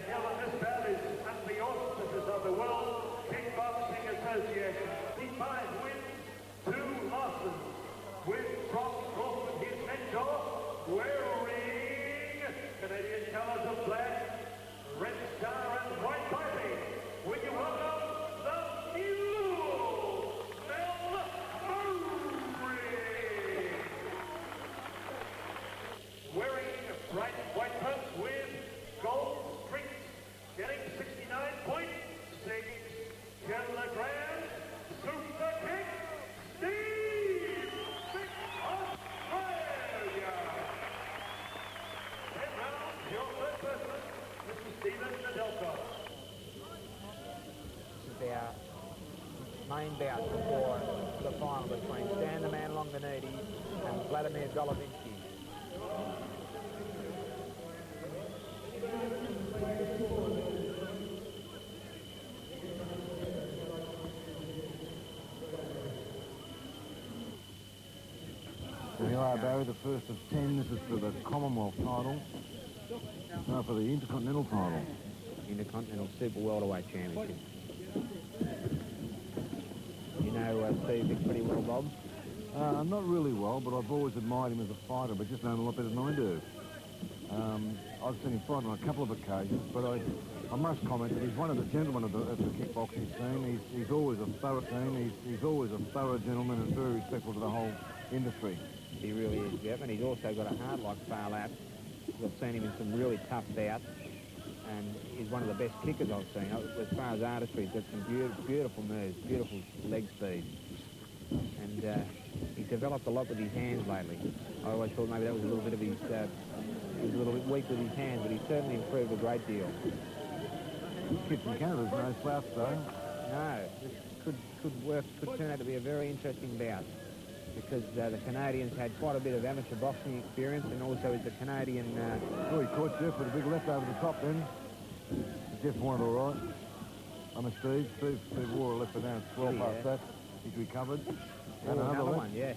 hail of this bout is under the auspices of the World Kickboxing Association. He 5 wins, 2 losses. With Brock Crawford, his mentor, wearing Canadian colours of black, red star and white piping. Would you welcome the new Melvin? Wearing bright white pumps with gold strings, getting 69.6 kilograms. Super kick, Steve Vick, Australia. 10 rounds, your first person, Mr. Stephen Nadelko. This is our main bout before the final between Stan the Man Longanidi and Vladimir Golovinsky. There you are, Barry, the first of 10. This is for the Commonwealth title. No, for the Intercontinental title. Intercontinental Super Welterweight Championship. You know Steve Vick pretty well, Bob? Not really well, but I've always admired him as a fighter, but just know him a lot better than I do. I've seen him fight on a couple of occasions, but I must comment that he's one of the gentlemen of the kickboxing scene. He's always a thorough scene. He's always a thorough gentleman and very respectful to the whole industry. He really is, Jeff, and he's also got a heart like far out. I've seen him in some really tough bouts, and he's one of the best kickers I've seen. As far as artistry, he's got some beautiful moves, beautiful leg speed. And he's developed a lot with his hands lately. I always thought maybe that was a little bit of his, he was a little bit weak with his hands, but he's certainly improved a great deal. Kid from Canada's no slouch, though. No, this could turn out to be a very interesting bout, because the Canadians had quite a bit of amateur boxing experience, and also is the Canadian... Oh, he caught Jeff with a big left over the top then. Jeff won it all right. Steve wore a left down, well past that. He's recovered. And another one, yeah.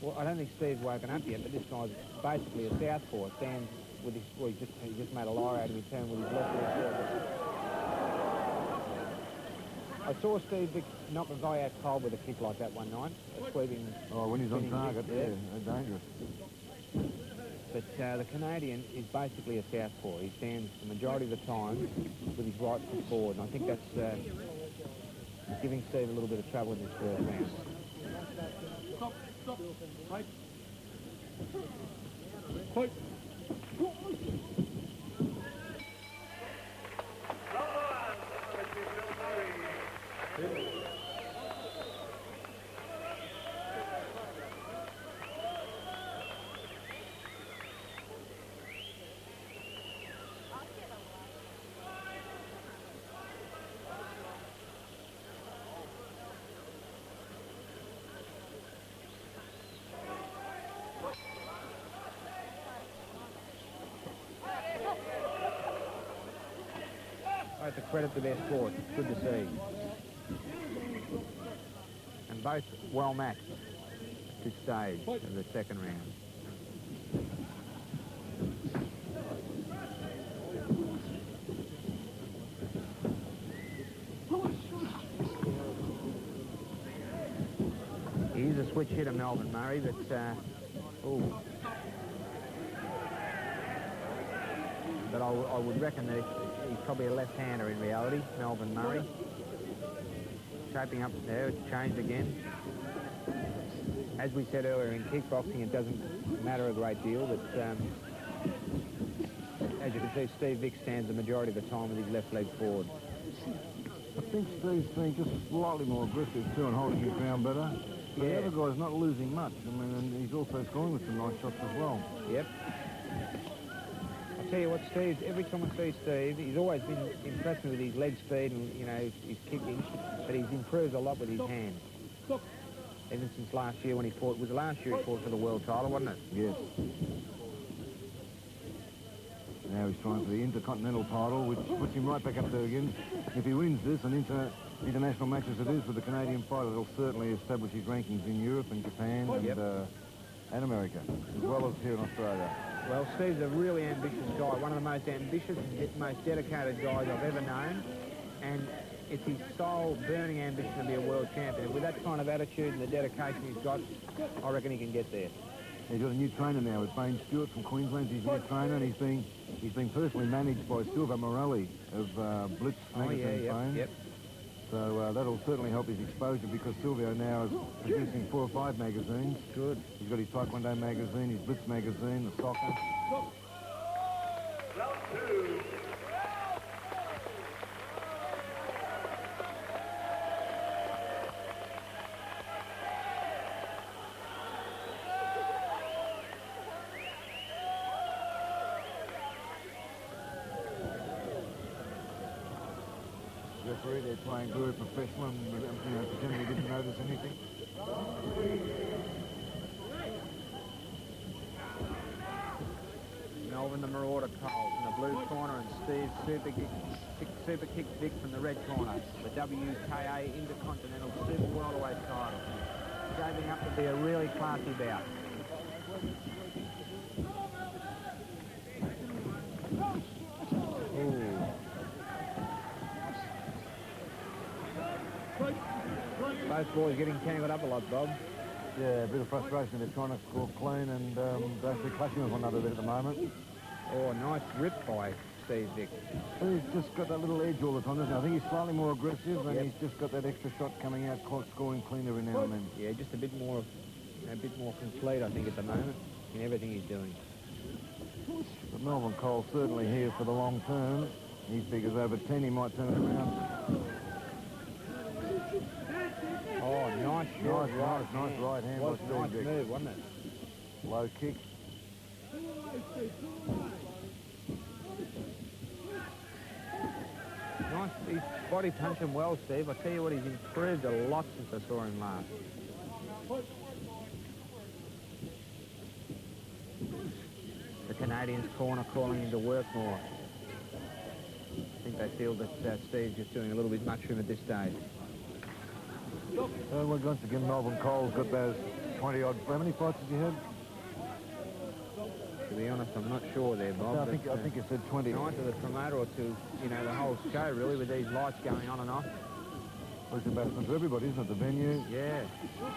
Well, I don't think Steve's woken up yet, but this guy's basically a southpaw. Stands with his... Well, he just made a lie out of his turn with his left foot. I saw Steve Vick knock a guy out cold with a kick like that one night, sweeping... Oh, when he's on target, yeah, they're dangerous. But the Canadian is basically a southpaw. He stands the majority of the time with his right foot forward, and I think that's giving Steve a little bit of trouble in this first round. Stop. Fight. Fight. I have to credit to their sport. It's good to see. And both well matched at this stage of the second round. He's a switch hitter, Melvin Murray, but but I would reckon that he's probably a left-hander in reality, Melvin Murray. Shaping up there, it's changed again. As we said earlier, in kickboxing it doesn't matter a great deal, but as you can see, Steve Vick stands the majority of the time with his left leg forward. I think Steve's been just slightly more aggressive too and holding his ground better. But the other guy's not losing much. I mean, and he's also scoring with some nice shots as well. Yep. I'll tell you what, Steve, every time I see Steve, he's always been impressed with his leg speed and, you know, his kicking, but he's improved a lot with his hands. Even since last year when he fought, was it last year he fought for the world title, wasn't it? Yes. Now he's trying for the Intercontinental title, which puts him right back up there again. If he wins this, an international match as it is with the Canadian fighter, it'll certainly establish his rankings in Europe and Japan and and America, as well as here in Australia. Well, Steve's a really ambitious guy, one of the most ambitious and most dedicated guys I've ever known, and it's his sole burning ambition to be a world champion. With that kind of attitude and the dedication he's got, I reckon he can get there. He's got a new trainer now with Bain Stewart from Queensland. He's a new trainer, and he's been personally managed by Silver Morelli of Blitz magazine fame. Yep. So that'll certainly help his exposure, because Silvio now is producing 4 or 5 magazines. Good. He's got his Taekwondo magazine, his Blitz magazine, the soccer. Round 2. Referee, they're playing very professional, and pretending he didn't notice anything. Melvin the Marauder Cole from the blue corner, and Steve super kick Vick from the red corner. The WKA Intercontinental Super Welterweight title. Shaping up to be a really classy bout. Ooh. Both boys getting tangled up a lot, Bob. Yeah, a bit of frustration. They're trying to score clean, and they're actually clashing with one another a bit at the moment. Oh, nice rip by Steve Vick. He's just got that little edge all the time, doesn't he? I think he's slightly more aggressive, and Yep. he's just got that extra shot coming out, scoring clean every now and then. Yeah, just a bit more complete, I think, at the moment in everything he's doing. But Melvin Cole's certainly here for the long term. He figures over 10 he might turn it around. Oh, nice shot. Nice right hand Was by a nice Steve Vick. move, wasn't it? Low kick. Nice. He's body punching well, Steve. I tell you what, he's improved a lot since I saw him last. The Canadians' corner calling him to work more. I think they feel that Steve's just doing a little bit much for him at this stage. Well, once again, Melvin Cole's got those 20-odd... How many fights has he had? To be honest, I'm not sure there, Bob. I think you said 20. Nice to the promoter or to, you know, the whole show, really, with these lights going on and off. Well, it's embarrassment to everybody, isn't it? The venue, Yeah.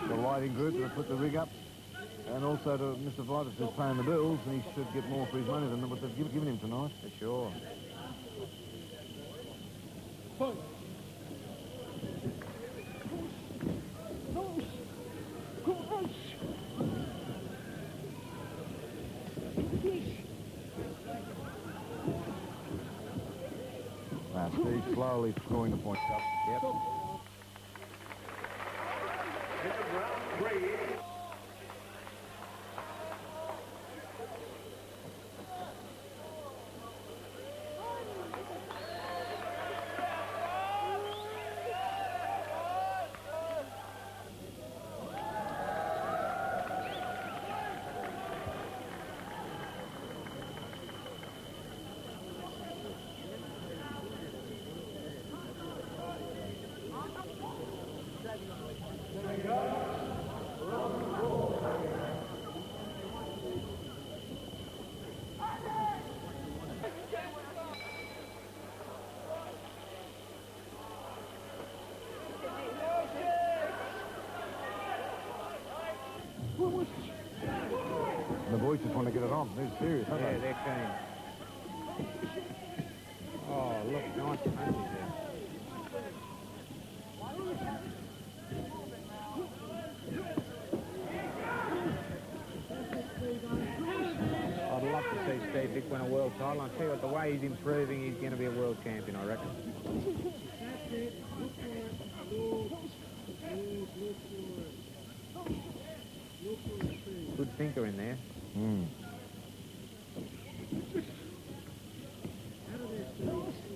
the lighting group that put the rig up, and also to Mr. Vitus, who's paying the bills, and he should get more for his money than what they've given him tonight. For sure. Steve slowly scoring the points up. Yep. In round 3. The boys just want to get it on. They're serious, aren't Yeah, they? they're keen. Oh, look, nice punches there. I'd love to see Steve Vick win a world title. I'll tell you what, the way he's improving, he's going to be a world champion, I reckon. Good thinker in there.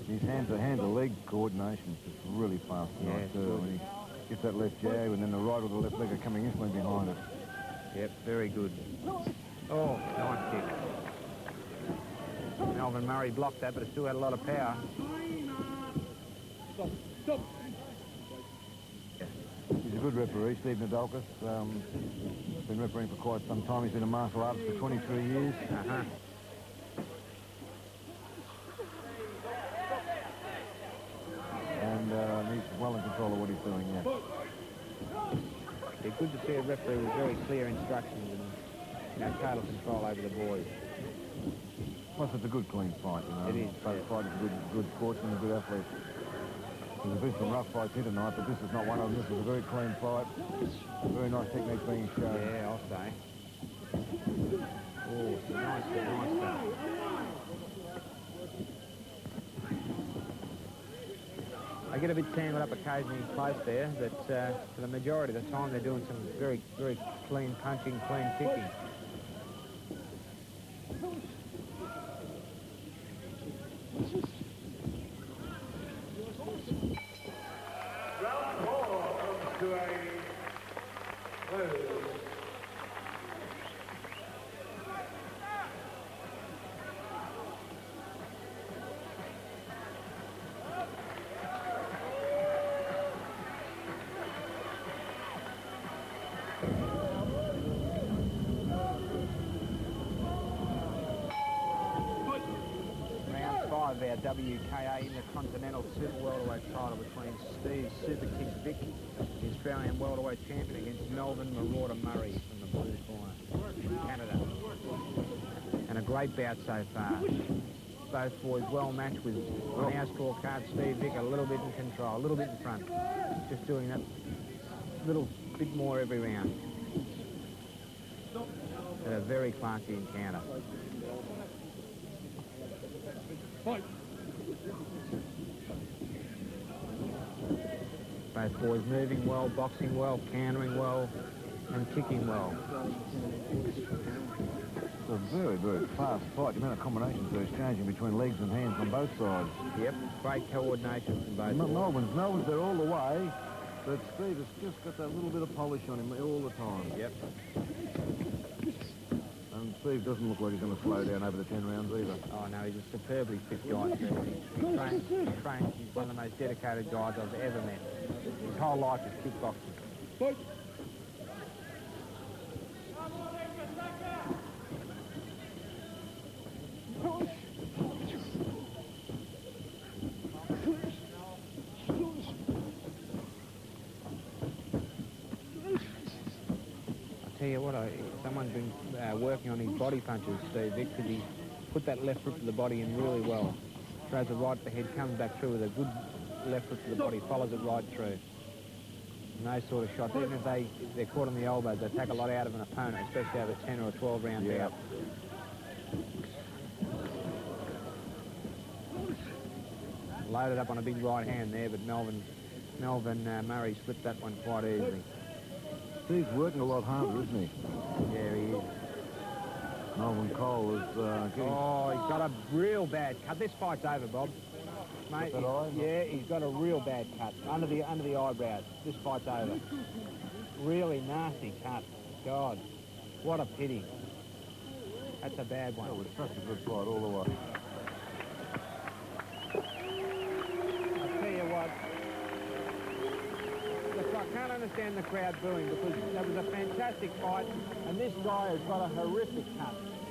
His hand-to-leg coordination is just really fast tonight, Yeah, too. good. When he gets that left jab, and then the right or the left leg are coming instantly behind it. Yep, very good. Oh, nice kick. Melvin Murray blocked that, but it still had a lot of power. Stop. He's a good referee, Steve Nadalkis. Been refereeing for quite some time. He's been a martial artist for 23 years. And he's well in control of what he's doing, yeah. It's good to see a referee with very clear instructions and, total control over the boys. Plus, it's a good, clean fight, It is. Both fighters are good sportsmen and good athletes. There's been some rough fights here tonight, but this is not one of them. This is a very clean fight. Very nice technique being shown. Yeah, I'll say. Oh, some nice stuff. I get a bit tangled up occasionally in close there, but for the majority of the time they're doing some very, very clean punching, clean kicking. Round 4 comes to a close. Round 5 of our WKA Intercontinental Super Welterweight title between Steve Super Kick Vick, the Australian welterweight champion, against Melvin Marauder Murray from the Blue Corner, Canada. And a great bout so far. Both boys well matched with, on our scorecard, Steve Vick a little bit in control, a little bit in front. Just doing that little bit more every round. And a very classy encounter. Both boys moving well, boxing well, countering well, and kicking well. It's a very, very fast fight. The amount of combinations they're exchanging between legs and hands on both sides. Yep, great coordination from both boys. Melvin's there all the way, but Steve has just got that little bit of polish on him all the time. Yep. And Steve doesn't look like he's going to slow down over the 10 rounds either. Oh, no, he's a superbly fit guy, Steve. He trains. He's one of the most dedicated guys I've ever met. His whole life is kickboxing. Tell you what, someone's been working on his body punches, Steve Vick, because he put that left hook to the body in really well. Throws it right at the head, comes back through with a good left hook to the body, follows it right through. And those sort of shots, even if they're caught on the elbows, they take a lot out of an opponent, especially over 10 or a 12 round bout. Loaded up on a big right hand there, but Melvin Murray slipped that one quite easily. Steve's working a lot harder, isn't he? Yeah, he is. Melvin Cole is getting... Oh, he's got a real bad cut. This fight's over, Bob. Mate, that eye? yeah, he's got a real bad cut under the eyebrows. This fight's over. Really nasty cut. God, what a pity. That's a bad one. That was such a good fight all the way. I'll tell you what. Look, I can't understand the crowd booing because that was a fantastic fight, and this guy has got a horrific cut.